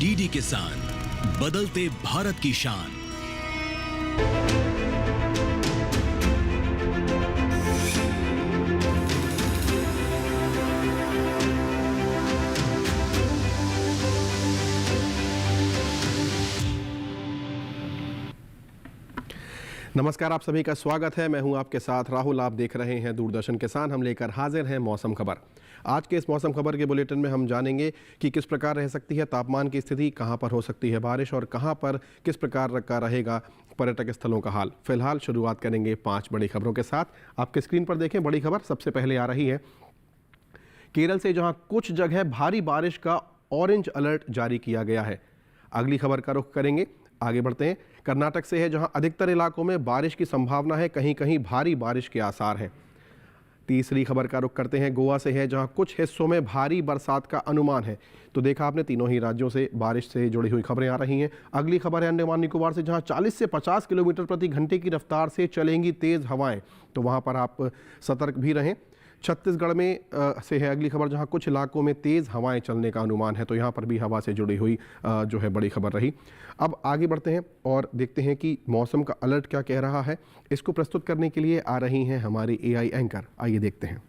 DD किसान, बदलते भारत की शान। नमस्कार, आप सभी का स्वागत है। मैं हूं आपके साथ राहुल। आप देख रहे हैं दूरदर्शन किसान। हम लेकर हाजिर हैं मौसम खबर। आज के इस मौसम खबर के बुलेटिन में हम जानेंगे कि किस प्रकार रह सकती है तापमान की स्थिति, कहां पर हो सकती है बारिश और कहां पर किस प्रकार का रहेगा पर्यटक स्थलों का हाल। फिलहाल शुरुआत करेंगे 5 बड़ी खबरों के साथ। आपके स्क्रीन पर देखें बड़ी खबर सबसे पहले आ रही है केरल से, जहां कुछ जगह भारी बारिश का ऑरेंज अलर्ट जारी किया गया है। अगली खबर का रुख करेंगे, आगे बढ़ते हैं। कर्नाटक से है, जहां अधिकतर इलाकों में बारिश की संभावना है, कहीं कहीं भारी बारिश के आसार हैं। तीसरी खबर का रुख करते हैं, गोवा से है, जहां कुछ हिस्सों में भारी बरसात का अनुमान है। तो देखा आपने, तीनों ही राज्यों से बारिश से जुड़ी हुई खबरें आ रही हैं। अगली खबर है अंडमान निकोबार से, जहां 40 से 50 किलोमीटर प्रति घंटे की रफ्तार से चलेंगी तेज हवाएं। तो वहां पर आप सतर्क भी रहें। छत्तीसगढ़ में से है अगली खबर, जहां कुछ इलाकों में तेज़ हवाएं चलने का अनुमान है। तो यहां पर भी हवा से जुड़ी हुई जो है बड़ी खबर रही। अब आगे बढ़ते हैं और देखते हैं कि मौसम का अलर्ट क्या कह रहा है। इसको प्रस्तुत करने के लिए आ रही हैं हमारी एआई एंकर। आइए देखते हैं।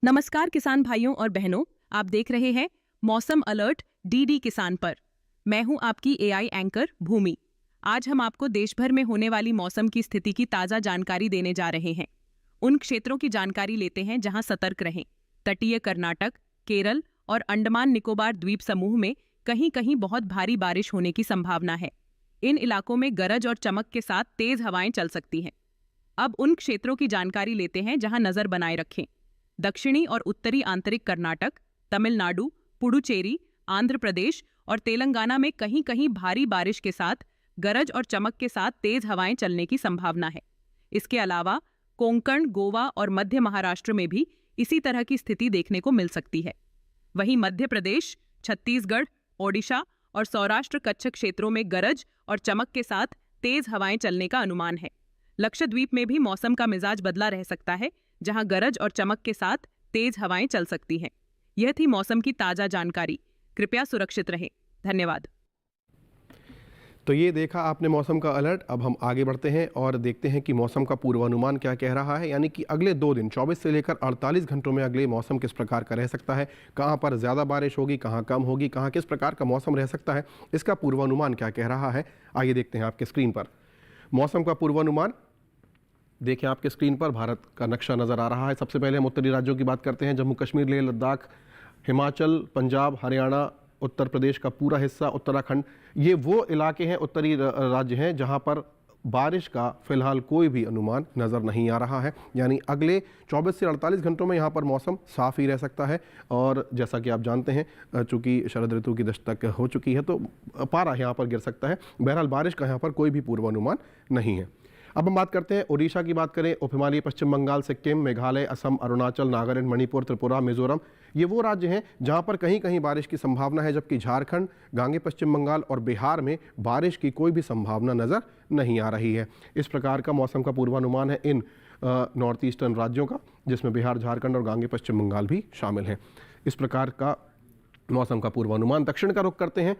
नमस्कार किसान भाइयों और बहनों, आप देख रहे हैं मौसम अलर्ट डीडी किसान पर। मैं हूं आपकी एआई एंकर भूमि। आज हम आपको देश भर में होने वाली मौसम की स्थिति की ताज़ा जानकारी देने जा रहे हैं। उन क्षेत्रों की जानकारी लेते हैं जहां सतर्क रहें। तटीय कर्नाटक, केरल और अंडमान निकोबार द्वीप समूह में कहीं कहीं बहुत भारी बारिश होने की संभावना है। इन इलाकों में गरज और चमक के साथ तेज हवाएं चल सकती हैं। अब उन क्षेत्रों की जानकारी लेते हैं जहां नजर बनाए रखें। दक्षिणी और उत्तरी आंतरिक कर्नाटक, तमिलनाडु, पुडुचेरी, आंध्र प्रदेश और तेलंगाना में कहीं कहीं भारी बारिश के साथ गरज और चमक के साथ तेज हवाएं चलने की संभावना है। इसके अलावा कोंकण, गोवा और मध्य महाराष्ट्र में भी इसी तरह की स्थिति देखने को मिल सकती है। वहीं मध्य प्रदेश, छत्तीसगढ़, ओडिशा और सौराष्ट्र कच्छ क्षेत्रों में गरज और चमक के साथ तेज हवाएं चलने का अनुमान है। लक्षद्वीप में भी मौसम का मिजाज बदला रह सकता है, जहां गरज और चमक के साथ तेज हवाएं चल सकती हैं। यह थी मौसम की ताजा जानकारी। कृपया सुरक्षित रहें। धन्यवाद। तो ये देखा आपने मौसम का अलर्ट। अब हम आगे बढ़ते हैं और देखते हैं कि मौसम का पूर्वानुमान क्या कह रहा है। यानी कि अगले 2 दिन 24 से लेकर 48 घंटों में अगले मौसम किस प्रकार का रह सकता है, कहां पर ज़्यादा बारिश होगी, कहां कम होगी, कहां किस प्रकार का मौसम रह सकता है, इसका पूर्वानुमान क्या कह रहा है। आइए देखते हैं आपके स्क्रीन पर मौसम का पूर्वानुमान। देखें आपके स्क्रीन पर भारत का नक्शा नज़र आ रहा है। सबसे पहले हम उत्तरी राज्यों की बात करते हैं। जम्मू कश्मीर, लेह लद्दाख, हिमाचल, पंजाब, हरियाणा, उत्तर प्रदेश का पूरा हिस्सा, उत्तराखंड, ये वो इलाके हैं, उत्तरी राज्य हैं जहां पर बारिश का फिलहाल कोई भी अनुमान नज़र नहीं आ रहा है। यानी अगले 24 से 48 घंटों में यहाँ पर मौसम साफ़ ही रह सकता है। और जैसा कि आप जानते हैं, चूँकि शरद ऋतु की दस्तक हो चुकी है, तो पारा यहाँ पर गिर सकता है। बहरहाल बारिश का यहाँ पर कोई भी पूर्वानुमान नहीं है। अब हम बात करते हैं ओडिशा की बात करें। उप हिमालय पश्चिम बंगाल, सिक्किम, मेघालय, असम, अरुणाचल, नागालैंड, मणिपुर, त्रिपुरा, मिजोरम, ये वो राज्य हैं जहां पर कहीं कहीं बारिश की संभावना है। जबकि झारखंड, गांगे पश्चिम बंगाल और बिहार में बारिश की कोई भी संभावना नज़र नहीं आ रही है। इस प्रकार का मौसम का पूर्वानुमान है इन नॉर्थ ईस्टर्न राज्यों का, जिसमें बिहार, झारखंड और गांगे पश्चिम बंगाल भी शामिल हैं। इस प्रकार का मौसम का पूर्वानुमान। दक्षिण का रुख करते हैं,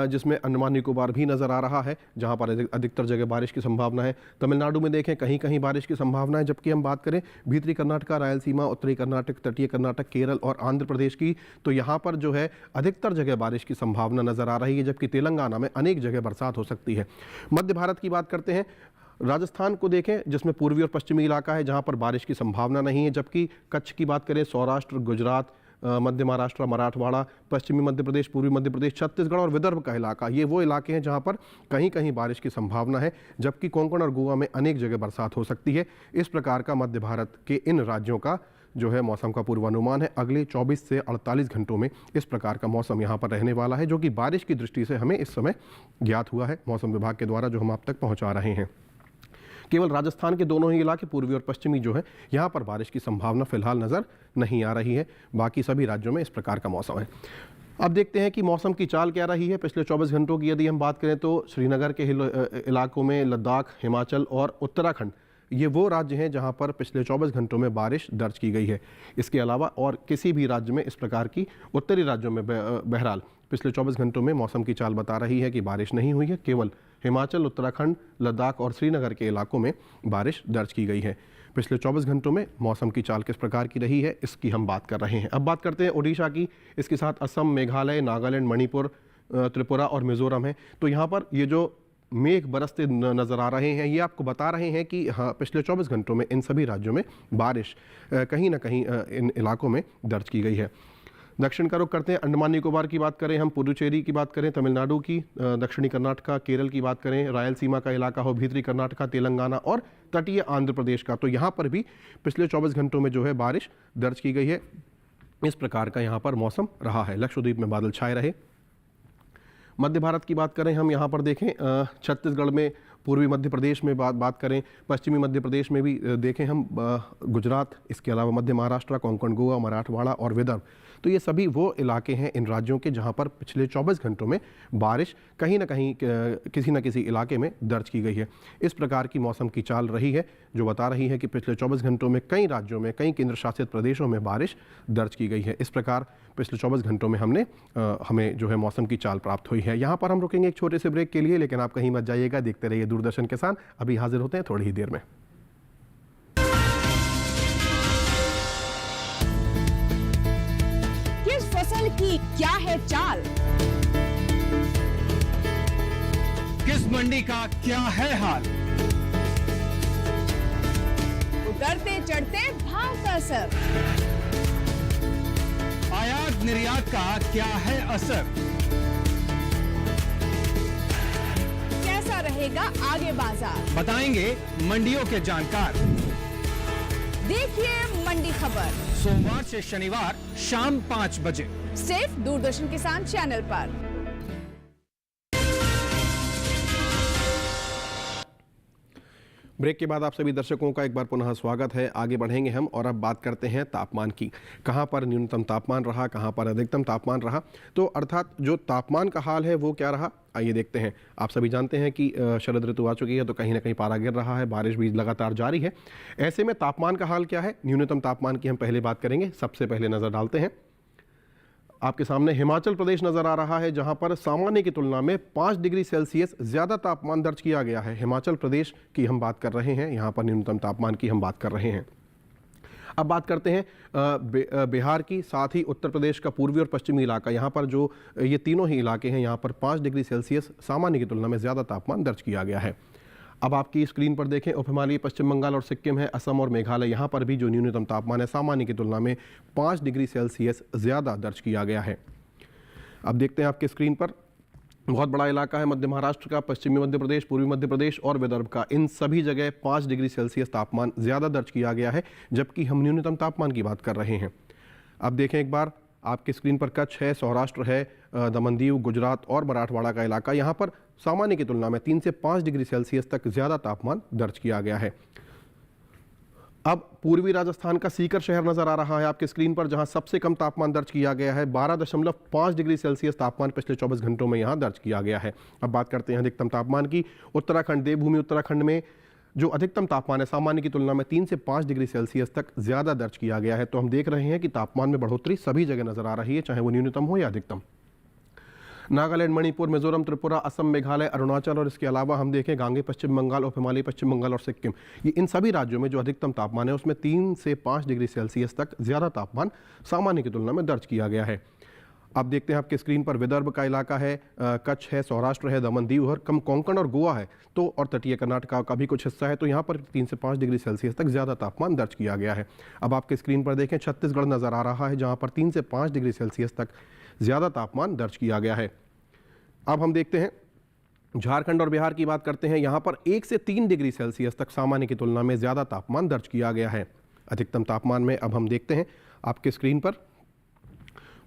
जिसमें अंडमान निकोबार भी नज़र आ रहा है, जहां पर अधिकतर जगह बारिश की संभावना है। तमिलनाडु में देखें कहीं कहीं बारिश की संभावना है। जबकि हम बात करें भीतरी कर्नाटक, रायलसीमा, उत्तरी कर्नाटक, तटीय कर्नाटक, केरल और आंध्र प्रदेश की, तो यहाँ पर जो है अधिकतर जगह बारिश की संभावना नज़र आ रही है। जबकि तेलंगाना में अनेक जगह बरसात हो सकती है। मध्य भारत की बात करते हैं। राजस्थान को देखें, जिसमें पूर्वी और पश्चिमी इलाका है, जहाँ पर बारिश की संभावना नहीं है। जबकि कच्छ की बात करें, सौराष्ट्र, गुजरात, मध्य महाराष्ट्र, मराठवाड़ा, पश्चिमी मध्य प्रदेश, पूर्वी मध्य प्रदेश, छत्तीसगढ़ और विदर्भ का इलाका, ये वो इलाके हैं जहां पर कहीं कहीं बारिश की संभावना है, जबकि कोंकण और गोवा में अनेक जगह बरसात हो सकती है। इस प्रकार का मध्य भारत के इन राज्यों का जो है मौसम का पूर्वानुमान है। अगले 24 से 48 घंटों में इस प्रकार का मौसम यहाँ पर रहने वाला है, जो कि बारिश की दृष्टि से हमें इस समय ज्ञात हुआ है मौसम विभाग के द्वारा, जो हम आप तक पहुँचा रहे हैं। केवल राजस्थान के दोनों ही इलाके पूर्वी और पश्चिमी जो है यहाँ पर बारिश की संभावना फिलहाल नज़र नहीं आ रही है। बाकी सभी राज्यों में इस प्रकार का मौसम है। अब देखते हैं कि मौसम की चाल क्या रही है पिछले 24 घंटों की। यदि हम बात करें तो श्रीनगर के इलाकों में, लद्दाख, हिमाचल और उत्तराखंड, ये वो राज्य हैं जहां पर पिछले 24 घंटों में बारिश दर्ज की गई है। इसके अलावा और किसी भी राज्य में इस प्रकार की उत्तरी राज्यों में बहरहाल पिछले 24 घंटों में मौसम की चाल बता रही है कि बारिश नहीं हुई है। केवल हिमाचल, उत्तराखंड, लद्दाख और श्रीनगर के इलाकों में बारिश दर्ज की गई है। पिछले 24 घंटों में मौसम की चाल किस प्रकार की रही है, इसकी हम बात कर रहे हैं। अब बात करते हैं उड़ीसा की, इसके साथ असम, मेघालय, नागालैंड, मणिपुर, त्रिपुरा और मिजोरम है। तो यहाँ पर ये जो मेघ बरसते नज़र आ रहे हैं, ये आपको बता रहे हैं कि हाँ, पिछले 24 घंटों में इन सभी राज्यों में बारिश कहीं ना कहीं इन इलाकों में दर्ज की गई है। दक्षिण का रुख करते हैं। अंडमान निकोबार की बात करें हम, पुडुचेरी की बात करें, तमिलनाडु की, दक्षिणी कर्नाटका, केरल की बात करें, रायलसीमा का इलाका हो, भीतरी कर्नाटका, तेलंगाना और तटीय आंध्र प्रदेश का, तो यहाँ पर भी पिछले 24 घंटों में जो है बारिश दर्ज की गई है। इस प्रकार का यहाँ पर मौसम रहा है। लक्षद्वीप में बादल छाए रहे। मध्य भारत की बात करें हम, यहाँ पर देखें छत्तीसगढ़ में, पूर्वी मध्य प्रदेश में बात करें, पश्चिमी मध्य प्रदेश में भी देखें हम, गुजरात, इसके अलावा मध्य महाराष्ट्र, कोंकण, गोवा, मराठवाड़ा और विदर्भ, तो ये सभी वो इलाके हैं इन राज्यों के जहाँ पर पिछले 24 घंटों में बारिश कहीं ना कहीं किसी न किसी इलाके में दर्ज की गई है। इस प्रकार की मौसम की चाल रही है, जो बता रही है कि पिछले 24 घंटों में कई राज्यों में, कई केंद्र शासित प्रदेशों में बारिश दर्ज की गई है। इस प्रकार पिछले 24 घंटों में हमें जो है मौसम की चाल प्राप्त हुई है। यहाँ पर हम रुकेंगे एक छोटे से ब्रेक के लिए, लेकिन आप कहीं मत जाइएगा, देखते रहिए दूरदर्शन किसान। अभी हाजिर होते हैं थोड़ी ही देर में। किस फसल की क्या है चाल, किस मंडी का क्या है हाल, उतरते चढ़ते भाव का असर, आयात निर्यात का क्या है असर, कैसा रहेगा आगे बाजार, बताएंगे मंडियों के जानकार। देखिए मंडी खबर सोमवार से शनिवार शाम 5 बजे सिर्फ दूरदर्शन किसान चैनल पर। ब्रेक के बाद आप सभी दर्शकों का एक बार पुनः स्वागत है। आगे बढ़ेंगे हम और अब बात करते हैं तापमान की। कहां पर न्यूनतम तापमान रहा, कहां पर अधिकतम तापमान रहा, तो अर्थात जो तापमान का हाल है वो क्या रहा, आइए देखते हैं। आप सभी जानते हैं कि शरद ऋतु आ चुकी है, तो कहीं ना कहीं पारा गिर रहा है, बारिश भी लगातार जारी है। ऐसे में तापमान का हाल क्या है, न्यूनतम तापमान की हम पहले बात करेंगे। सबसे पहले नज़र डालते हैं, आपके सामने हिमाचल प्रदेश नज़र आ रहा है, जहां पर सामान्य की तुलना में 5 डिग्री सेल्सियस ज़्यादा तापमान दर्ज किया गया है। हिमाचल प्रदेश की हम बात कर रहे हैं, यहाँ पर न्यूनतम तापमान की हम बात कर रहे हैं। अब बात करते हैं बिहार की, साथ ही उत्तर प्रदेश का पूर्वी और पश्चिमी इलाका, यहाँ पर जो ये तीनों ही इलाके हैं, यहाँ पर 5 डिग्री सेल्सियस सामान्य की तुलना में ज़्यादा तापमान दर्ज किया गया है। अब आपकी स्क्रीन पर देखें, उप हिमालयी पश्चिम बंगाल और सिक्किम है, असम और मेघालय, यहाँ पर भी जो न्यूनतम तापमान है सामान्य की तुलना में 5 डिग्री सेल्सियस ज़्यादा दर्ज किया गया है। अब देखते हैं आपके स्क्रीन पर, बहुत बड़ा इलाका है मध्य महाराष्ट्र का, पश्चिमी मध्य प्रदेश, पूर्वी मध्य प्रदेश और विदर्भ का, इन सभी जगह 5 डिग्री सेल्सियस तापमान ज़्यादा दर्ज किया गया है, जबकि हम न्यूनतम तापमान की बात कर रहे हैं। अब देखें एक बार, आपकी स्क्रीन पर कच्छ है, सौराष्ट्र है, दमन-दीव, गुजरात और मराठवाड़ा का इलाका, यहाँ पर सामान्य की तुलना में 3 से 5 डिग्री सेल्सियस तक ज़्यादा तापमान दर्ज किया गया है। अब पूर्वी राजस्थान का सीकर शहर नज़र आ रहा है आपके स्क्रीन पर, जहां सबसे कम तापमान दर्ज किया गया है, 12.5 डिग्री सेल्सियस तापमान पिछले 24 घंटों में यहां दर्ज किया गया है। अब बात करते हैं अधिकतम तापमान की। उत्तराखंड, देवभूमि उत्तराखंड में जो अधिकतम तापमान है सामान्य की तुलना में 3 से 5 डिग्री सेल्सियस तक ज़्यादा दर्ज किया गया है। तो हम देख रहे हैं कि तापमान में बढ़ोतरी सभी जगह नज़र आ रही है, चाहे वो न्यूनतम हो या अधिकतम। नागालैंड, मणिपुर, मिजोरम, त्रिपुरा, असम, मेघालय, अरुणाचल और इसके अलावा हम देखें गांगे पश्चिम बंगाल, उप हिमालयी पश्चिम बंगाल और सिक्किम, ये इन सभी राज्यों में जो अधिकतम तापमान है उसमें 3 से 5 डिग्री सेल्सियस तक ज़्यादा तापमान सामान्य की तुलना में दर्ज किया गया है। आप देखते हैं आपके स्क्रीन पर विदर्भ का इलाका है, कच्छ है, सौराष्ट्र है, दमन दीव और कोंकण और गोवा है, तो और तटीय कर्नाटका का भी कुछ हिस्सा है, तो यहाँ पर 3 से 5 डिग्री सेल्सियस तक ज़्यादा तापमान दर्ज किया गया है। अब आपके स्क्रीन पर देखें छत्तीसगढ़ नज़र आ रहा है, जहाँ पर 3 से 5 डिग्री सेल्सियस तक ज़्यादा तापमान दर्ज किया गया है। अब हम देखते हैं झारखंड और बिहार की बात करते हैं। यहाँ पर 1 से 3 डिग्री सेल्सियस तक सामान्य की तुलना में ज़्यादा तापमान दर्ज किया गया है। अधिकतम तापमान में अब हम देखते हैं आपके स्क्रीन पर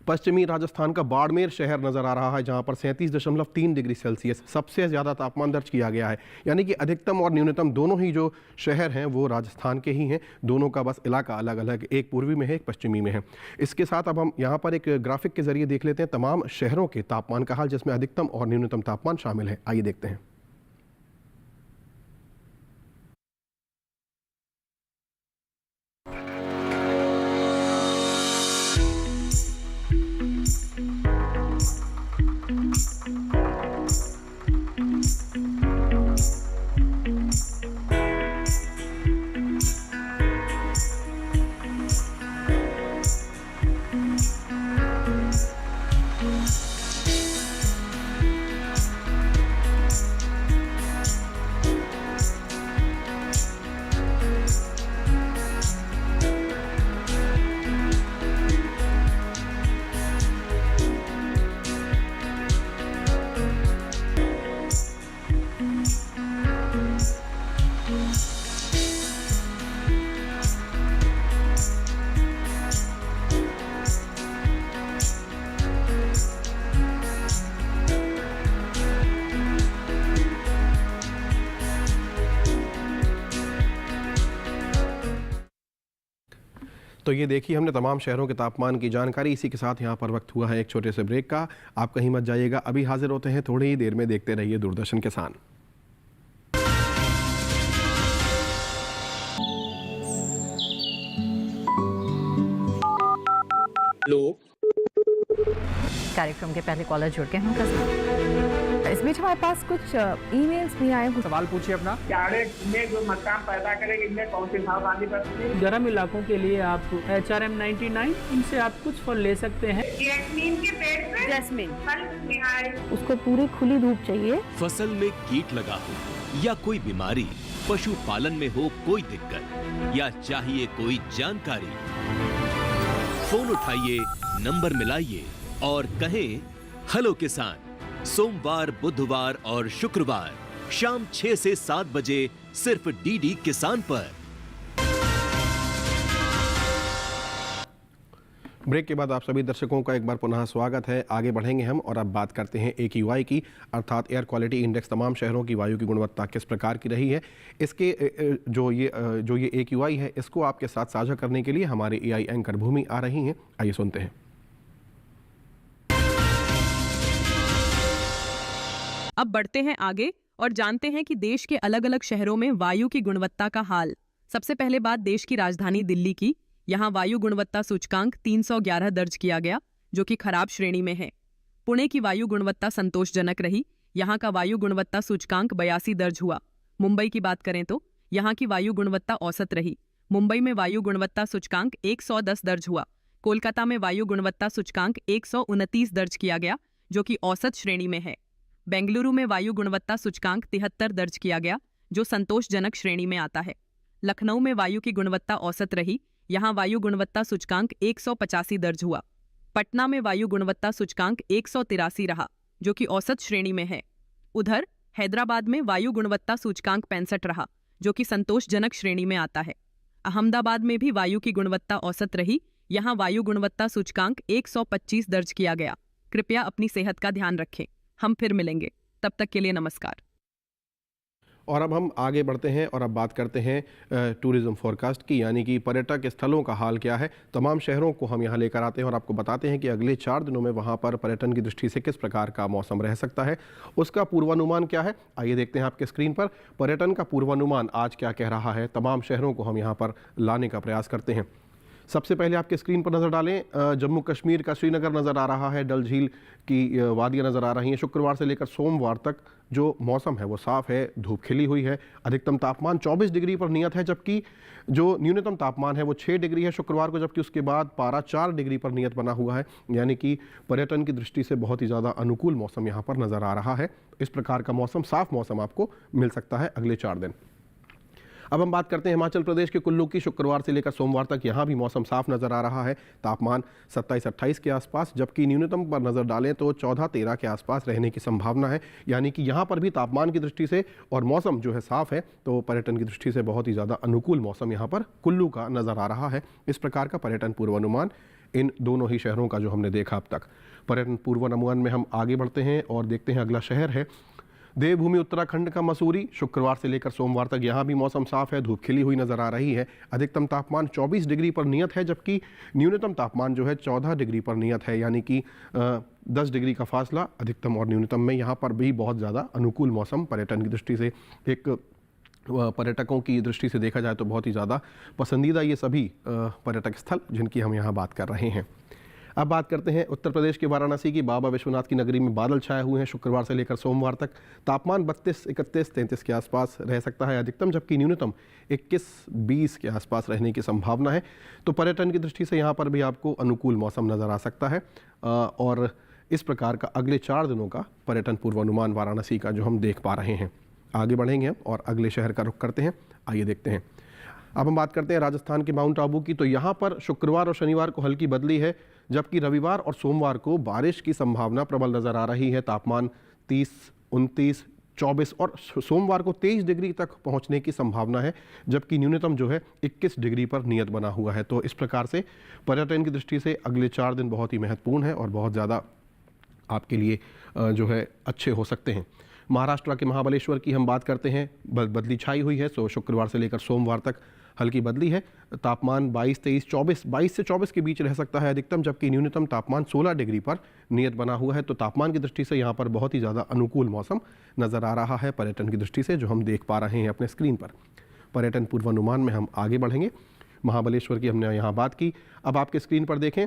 पश्चिमी राजस्थान का बाड़मेर शहर नज़र आ रहा है, जहाँ पर 37.3 डिग्री सेल्सियस सबसे ज़्यादा तापमान दर्ज किया गया है। यानी कि अधिकतम और न्यूनतम दोनों ही जो शहर हैं वो राजस्थान के ही हैं, दोनों का बस इलाका अलग अलग, एक पूर्वी में है एक पश्चिमी में है। इसके साथ अब हम यहाँ पर एक ग्राफिक के जरिए देख लेते हैं तमाम शहरों के तापमान का हाल, जिसमें अधिकतम और न्यूनतम तापमान शामिल है। आइए देखते हैं। तो ये देखिए हमने तमाम शहरों के तापमान की जानकारी। इसी के साथ यहाँ पर वक्त हुआ है एक छोटे से ब्रेक का। आप कहीं मत जाइएगा, अभी हाजिर होते हैं थोड़ी ही देर में। देखते रहिए दूरदर्शन किसान। कार्यक्रम के पहले कॉलर जुड़ के हम इस बीच हमारे पास कुछ ईमेल्स भी आए। सवाल पूछिए अपना। में जो मकान पैदा करेंगे इनमें कौन सी सावधानी बरतनी है? गर्म इलाकों के लिए आप HRM 99 इनसे आप कुछ फल ले सकते हैं। जैस्मीन के पेड़ पे जैस्मिन फल निहाय। उसको पूरी खुली धूप चाहिए। फसल में कीट लगा हो या कोई बीमारी, पशुपालन में हो कोई दिक्कत या चाहिए कोई जानकारी, फोन उठाइए, नंबर मिलाइए और कहें हेलो किसान। सोमवार, बुधवार और शुक्रवार शाम 6 से 7 बजे सिर्फ डीडी किसान पर। ब्रेक के बाद आप सभी दर्शकों का एक बार पुनः स्वागत है। आगे बढ़ेंगे हम और अब बात करते हैं AQI की, अर्थात एयर क्वालिटी इंडेक्स। तमाम शहरों की वायु की गुणवत्ता किस प्रकार की रही है, इसके जो ये AQI है, इसको आपके साथ साझा करने के लिए हमारे AI एंकर भूमि आ रही हैं। आइए सुनते हैं। अब बढ़ते हैं आगे और जानते हैं कि देश के अलग अलग शहरों में वायु की गुणवत्ता का हाल। सबसे पहले बात देश की राजधानी दिल्ली की। यहाँ वायु गुणवत्ता सूचकांक 311 दर्ज किया गया, जो कि खराब श्रेणी में है। पुणे की वायु गुणवत्ता संतोषजनक रही। यहाँ का वायु गुणवत्ता सूचकांक 82 दर्ज हुआ। मुंबई की बात करें तो यहाँ की वायु गुणवत्ता औसत रही। मुंबई में वायु गुणवत्ता सूचकांक 110 दर्ज हुआ। कोलकाता में वायु गुणवत्ता सूचकांक 129 दर्ज किया गया, जो कि औसत श्रेणी में है। बेंगलुरु में वायु गुणवत्ता सूचकांक 73 दर्ज किया गया, जो संतोषजनक श्रेणी में आता है। लखनऊ में वायु की गुणवत्ता औसत रही। यहाँ वायु गुणवत्ता सूचकांक 185 दर्ज हुआ। पटना में वायु गुणवत्ता सूचकांक 183 रहा, जो कि औसत श्रेणी में है। उधर हैदराबाद में वायु गुणवत्ता सूचकांक 65 रहा, जो कि संतोषजनक श्रेणी में आता है। अहमदाबाद में भी वायु की गुणवत्ता औसत रही। यहाँ वायु गुणवत्ता सूचकांक 125 दर्ज किया गया। कृपया अपनी सेहत का ध्यान रखें। हम फिर मिलेंगे, तब तक के लिए नमस्कार। और अब हम आगे बढ़ते हैं और अब बात करते हैं टूरिज्म फोरकास्ट की, यानी कि पर्यटक स्थलों का हाल क्या है। तमाम शहरों को हम यहाँ लेकर आते हैं और आपको बताते हैं कि अगले 4 दिनों में वहाँ पर पर्यटन की दृष्टि से किस प्रकार का मौसम रह सकता है, उसका पूर्वानुमान क्या है। आइए देखते हैं आपके स्क्रीन पर पर्यटन का पूर्वानुमान आज क्या कह रहा है। तमाम शहरों को हम यहाँ पर लाने का प्रयास करते हैं। सबसे पहले आपके स्क्रीन पर नज़र डालें, जम्मू कश्मीर का श्रीनगर नज़र आ रहा है, डल झील की वादियाँ नज़र आ रही हैं। शुक्रवार से लेकर सोमवार तक जो मौसम है वो साफ़ है, धूप खिली हुई है। अधिकतम तापमान 24 डिग्री पर नियत है, जबकि जो न्यूनतम तापमान है वो 6 डिग्री है शुक्रवार को, जबकि उसके बाद पारा 4 डिग्री पर नियत बना हुआ है। यानी कि पर्यटन की दृष्टि से बहुत ही ज़्यादा अनुकूल मौसम यहाँ पर नज़र आ रहा है। इस प्रकार का मौसम, साफ़ मौसम आपको मिल सकता है अगले 4 दिन। अब हम बात करते हैं हिमाचल प्रदेश के कुल्लू की। शुक्रवार से लेकर सोमवार तक यहाँ भी मौसम साफ नज़र आ रहा है। तापमान 27-28 के आसपास, जबकि न्यूनतम पर नज़र डालें तो 14-13 के आसपास रहने की संभावना है। यानी कि यहाँ पर भी तापमान की दृष्टि से और मौसम जो है साफ़ है, तो पर्यटन की दृष्टि से बहुत ही ज़्यादा अनुकूल मौसम यहाँ पर कुल्लू का नज़र आ रहा है। इस प्रकार का पर्यटन पूर्वानुमान इन दोनों ही शहरों का जो हमने देखा अब तक। पर्यटन पूर्वानुमान में हम आगे बढ़ते हैं और देखते हैं अगला शहर है देवभूमि उत्तराखंड का मसूरी। शुक्रवार से लेकर सोमवार तक यहाँ भी मौसम साफ है, धूप खिली हुई नज़र आ रही है। अधिकतम तापमान 24 डिग्री पर नियत है, जबकि न्यूनतम तापमान जो है 14 डिग्री पर नियत है। यानी कि 10 डिग्री का फासला अधिकतम और न्यूनतम में। यहाँ पर भी बहुत ज़्यादा अनुकूल मौसम पर्यटन की दृष्टि से, एक पर्यटकों की दृष्टि से देखा जाए तो बहुत ही ज़्यादा पसंदीदा ये सभी पर्यटक स्थल जिनकी हम यहाँ बात कर रहे हैं। अब बात करते हैं उत्तर प्रदेश के वाराणसी की। बाबा विश्वनाथ की नगरी में बादल छाए हुए हैं। शुक्रवार से लेकर सोमवार तक तापमान 32, 31, 33 के आसपास रह सकता है अधिकतम, जबकि न्यूनतम 21, 20 के आसपास रहने की संभावना है। तो पर्यटन की दृष्टि से यहाँ पर भी आपको अनुकूल मौसम नज़र आ सकता है। और इस प्रकार का अगले 4 दिनों का पर्यटन पूर्वानुमान वाराणसी का जो हम देख पा रहे हैं। आगे बढ़ेंगे और अगले शहर का रुख करते हैं। आइए देखते हैं। अब हम बात करते हैं राजस्थान के माउंट आबू की। तो यहाँ पर शुक्रवार और शनिवार को हल्की बदली है, जबकि रविवार और सोमवार को बारिश की संभावना प्रबल नज़र आ रही है। तापमान 30, 29, 24 और सोमवार को 23 डिग्री तक पहुँचने की संभावना है, जबकि न्यूनतम जो है 21 डिग्री पर नियत बना हुआ है। तो इस प्रकार से पर्यटन की दृष्टि से अगले 4 दिन बहुत ही महत्वपूर्ण है और बहुत ज़्यादा आपके लिए जो है अच्छे हो सकते हैं। महाराष्ट्र के महाबलेश्वर की हम बात करते हैं। बदली छाई हुई है, सो शुक्रवार से लेकर सोमवार तक हल्की बदली है। तापमान 22, 23, 24, 22 से 24 के बीच रह सकता है अधिकतम, जबकि न्यूनतम तापमान 16 डिग्री पर नियत बना हुआ है। तो तापमान की दृष्टि से यहाँ पर बहुत ही ज़्यादा अनुकूल मौसम नज़र आ रहा है पर्यटन की दृष्टि से, जो हम देख पा रहे हैं अपने स्क्रीन पर। पर्यटन पूर्वानुमान में हम आगे बढ़ेंगे। महाबलेश्वर की हमने यहाँ बात की। अब आपके स्क्रीन पर देखें,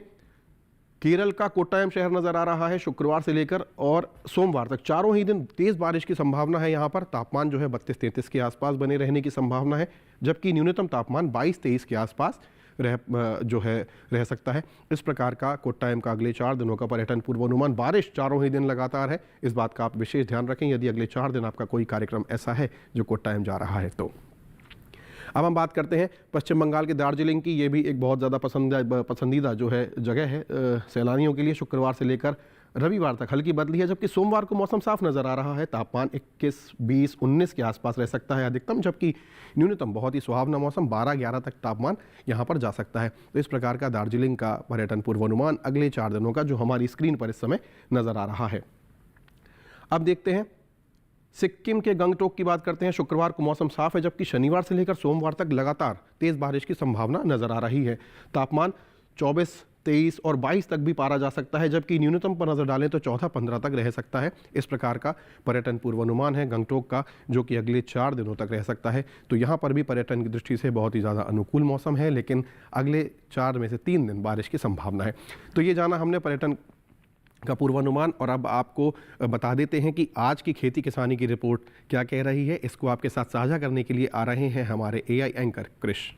केरल का कोट्टायम शहर नज़र आ रहा है। शुक्रवार से लेकर और सोमवार तक चारों ही दिन तेज़ बारिश की संभावना है। यहाँ पर तापमान जो है 32-33 के आसपास बने रहने की संभावना है, जबकि न्यूनतम तापमान 22-23 के आसपास रह सकता है। इस प्रकार का कोट्टायम का अगले 4 दिनों का पर्यटन पूर्वानुमान। बारिश चारों ही दिन लगातार है, इस बात का आप विशेष ध्यान रखें यदि अगले 4 दिन आपका कोई कार्यक्रम ऐसा है जो कोट्टायम जा रहा है तो। अब हम बात करते हैं पश्चिम बंगाल के दार्जिलिंग की। ये भी एक बहुत ज़्यादा पसंदीदा जो है जगह है सैलानियों के लिए। शुक्रवार से लेकर रविवार तक हल्की बदली है, जबकि सोमवार को मौसम साफ नज़र आ रहा है। तापमान 21, 20, 19 के आसपास रह सकता है अधिकतम, जबकि न्यूनतम बहुत ही सुहावना मौसम 12-11 तक तापमान यहाँ पर जा सकता है। तो इस प्रकार का दार्जिलिंग का पर्यटन पूर्वानुमान अगले 4 दिनों का जो हमारी स्क्रीन पर इस समय नज़र आ रहा है। अब देखते हैं सिक्किम के गंगटोक की बात करते हैं। शुक्रवार को मौसम साफ है, जबकि शनिवार से लेकर सोमवार तक लगातार तेज़ बारिश की संभावना नज़र आ रही है। तापमान 24, 23 और 22 तक भी पारा जा सकता है, जबकि न्यूनतम पर नज़र डालें तो 14-15 तक रह सकता है। इस प्रकार का पर्यटन पूर्वानुमान है गंगटोक का, जो कि अगले 4 दिनों तक रह सकता है। तो यहाँ पर भी पर्यटन की दृष्टि से बहुत ही ज़्यादा अनुकूल मौसम है, लेकिन अगले 4 में से 3 दिन बारिश की संभावना है। तो ये जाना हमने पर्यटन का पूर्वानुमान। और अब आपको बता देते हैं कि आज की खेती किसानी की रिपोर्ट क्या कह रही है। इसको आपके साथ साझा करने के लिए आ रहे हैं हमारे एआई एंकर क्रिश।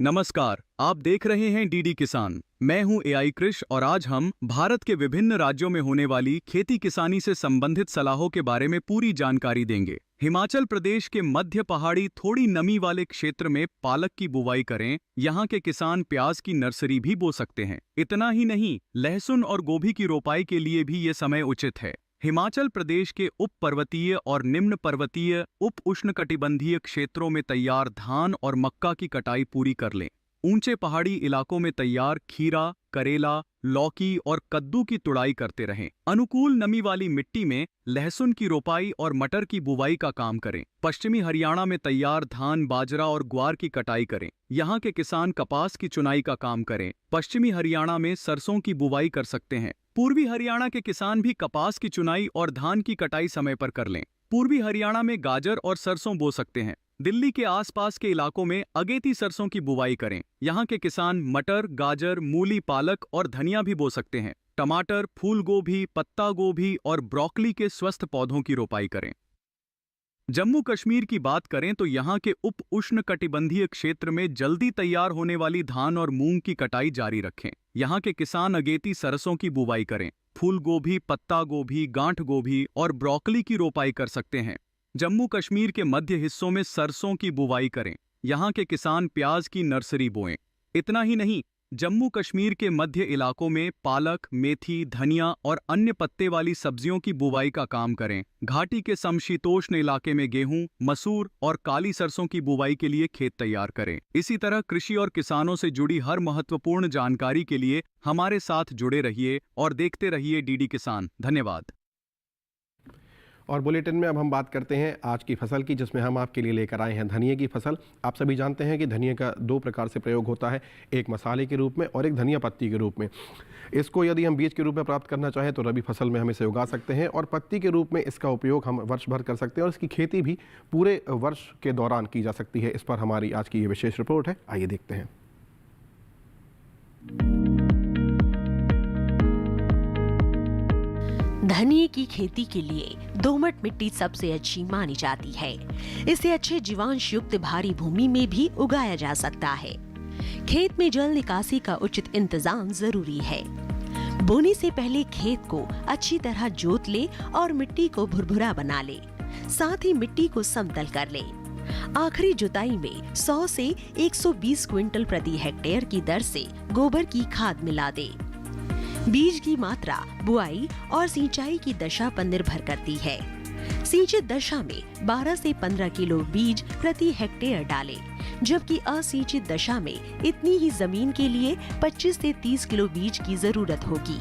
नमस्कार, आप देख रहे हैं डीडी किसान। मैं हूं एआई क्रिश और आज हम भारत के विभिन्न राज्यों में होने वाली खेती किसानी से संबंधित सलाहों के बारे में पूरी जानकारी देंगे। हिमाचल प्रदेश के मध्य पहाड़ी थोड़ी नमी वाले क्षेत्र में पालक की बुवाई करें। यहाँ के किसान प्याज की नर्सरी भी बो सकते हैं। इतना ही नहीं, लहसुन और गोभी की रोपाई के लिए भी ये समय उचित है। हिमाचल प्रदेश के उप पर्वतीय और निम्न पर्वतीय उप उष्णकटिबंधीय क्षेत्रों में तैयार धान और मक्का की कटाई पूरी कर लें। ऊंचे पहाड़ी इलाकों में तैयार खीरा, करेला, लौकी और कद्दू की तुड़ाई करते रहें। अनुकूल नमी वाली मिट्टी में लहसुन की रोपाई और मटर की बुवाई का काम करें। पश्चिमी हरियाणा में तैयार धान, बाजरा और ग्वार की कटाई करें। यहाँ के किसान कपास की चुनाई का काम करें। पश्चिमी हरियाणा में सरसों की बुवाई कर सकते हैं। पूर्वी हरियाणा के किसान भी कपास की चुनाई और धान की कटाई समय पर कर लें। पूर्वी हरियाणा में गाजर और सरसों बो सकते हैं। दिल्ली के आसपास के इलाकों में अगेती सरसों की बुवाई करें। यहाँ के किसान मटर, गाजर, मूली, पालक और धनिया भी बो सकते हैं। टमाटर, फूल गोभी, पत्ता गोभी और ब्रोकली के स्वस्थ पौधों की रोपाई करें। जम्मू कश्मीर की बात करें तो यहाँ के उप उष्णकटिबंधीय क्षेत्र में जल्दी तैयार होने वाली धान और मूंग की कटाई जारी रखें। यहाँ के किसान अगेती सरसों की बुवाई करें। फूल गोभी, पत्ता गोभी, गांठ गोभी और ब्रोकली की रोपाई कर सकते हैं। जम्मू कश्मीर के मध्य हिस्सों में सरसों की बुवाई करें। यहाँ के किसान प्याज की नर्सरी बोएं। इतना ही नहीं, जम्मू कश्मीर के मध्य इलाकों में पालक, मेथी, धनिया और अन्य पत्ते वाली सब्जियों की बुवाई का काम करें। घाटी के समशीतोष्ण इलाके में गेहूं, मसूर और काली सरसों की बुवाई के लिए खेत तैयार करें। इसी तरह कृषि और किसानों से जुड़ी हर महत्वपूर्ण जानकारी के लिए हमारे साथ जुड़े रहिए और देखते रहिए डीडी किसान। धन्यवाद। और बुलेटिन में अब हम बात करते हैं आज की फसल की, जिसमें हम आपके लिए लेकर आए हैं धनिये की फसल। आप सभी जानते हैं कि धनिये का दो प्रकार से प्रयोग होता है, एक मसाले के रूप में और एक धनिया पत्ती के रूप में। इसको यदि हम बीज के रूप में प्राप्त करना चाहें तो रबी फसल में हम इसे उगा सकते हैं, और पत्ती के रूप में इसका उपयोग हम वर्ष भर कर सकते हैं, और इसकी खेती भी पूरे वर्ष के दौरान की जा सकती है। इस पर हमारी आज की ये विशेष रिपोर्ट है, आइए देखते हैं। धनिये की खेती के लिए दोमट मिट्टी सबसे अच्छी मानी जाती है। इसे अच्छे जीवांश युक्त भारी भूमि में भी उगाया जा सकता है। खेत में जल निकासी का उचित इंतजाम जरूरी है। बोने से पहले खेत को अच्छी तरह जोत ले और मिट्टी को भुरभुरा बना ले, साथ ही मिट्टी को समतल कर ले। आखिरी जुताई में 100 से 120 क्विंटल प्रति हेक्टेयर की दर से गोबर की खाद मिला दे। बीज की मात्रा बुआई और सिंचाई की दशा पर निर्भर करती है। सिंचित दशा में 12 से 15 किलो बीज प्रति हेक्टेयर डालें, जबकि असिंचित दशा में इतनी ही जमीन के लिए 25 से 30 किलो बीज की जरूरत होगी।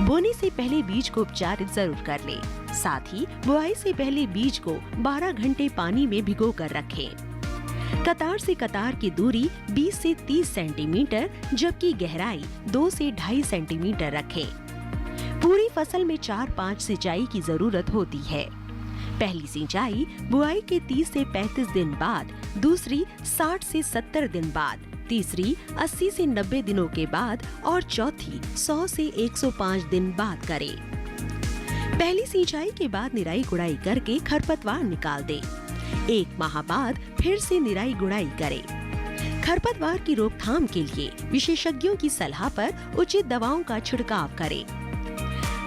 बोने से पहले बीज को उपचारित जरूर कर लें। साथ ही बुआई से पहले बीज को 12 घंटे पानी में भिगो कर रखें। कतार से कतार की दूरी 20 से 30 सेंटीमीटर, जबकि गहराई 2 से 2.5 सेंटीमीटर रखें। पूरी फसल में 4-5 सिंचाई की जरूरत होती है। पहली सिंचाई बुआई के 30 से 35 दिन बाद, दूसरी 60 से 70 दिन बाद, तीसरी 80 से 90 दिनों के बाद और चौथी 100 से 105 दिन बाद करें। पहली सिंचाई के बाद निराई गुड़ाई करके खरपतवार निकाल दें। 1 माह बाद फिर से निराई गुड़ाई करें। खरपतवार की रोकथाम के लिए विशेषज्ञों की सलाह पर उचित दवाओं का छिड़काव करें।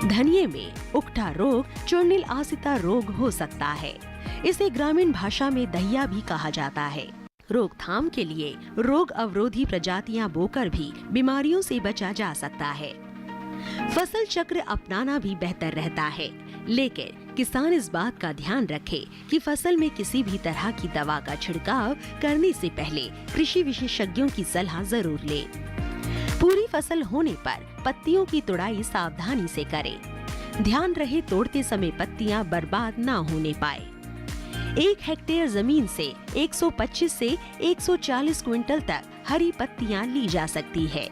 धनिये में उकठा रोग चूर्णिल आसिता रोग हो सकता है। इसे ग्रामीण भाषा में दहिया भी कहा जाता है। रोकथाम के लिए रोग अवरोधी प्रजातियां बोकर भी बीमारियों से बचा जा सकता है। फसल चक्र अपनाना भी बेहतर रहता है, लेकिन किसान इस बात का ध्यान रखे कि फसल में किसी भी तरह की दवा का छिड़काव करने से पहले कृषि विशेषज्ञों की सलाह जरूर ले। पूरी फसल होने पर पत्तियों की तुड़ाई सावधानी से करें। ध्यान रहे तोड़ते समय पत्तियां बर्बाद ना होने पाए। 1 हेक्टेयर जमीन से 125 से 140 क्विंटल तक हरी पत्तियां ली जा सकती है।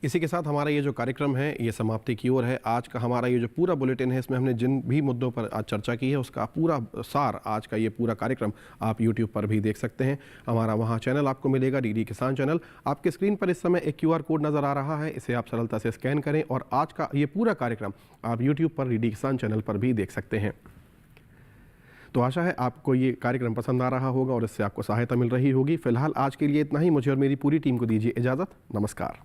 इसी के साथ हमारा ये जो कार्यक्रम है ये समाप्ति की ओर है। आज का हमारा ये जो पूरा बुलेटिन है, इसमें हमने जिन भी मुद्दों पर आज चर्चा की है उसका पूरा सार, आज का ये पूरा कार्यक्रम आप YouTube पर भी देख सकते हैं। हमारा वहाँ चैनल आपको मिलेगा, डीडी किसान चैनल। आपके स्क्रीन पर इस समय एक QR कोड नज़र आ रहा है, इसे आप सरलता से स्कैन करें और आज का ये पूरा कार्यक्रम आप YouTube पर डीडी किसान चैनल पर भी देख सकते हैं। तो आशा है आपको ये कार्यक्रम पसंद आ रहा होगा और इससे आपको सहायता मिल रही होगी। फिलहाल आज के लिए इतना ही। मुझे और मेरी पूरी टीम को दीजिए इजाज़त। नमस्कार।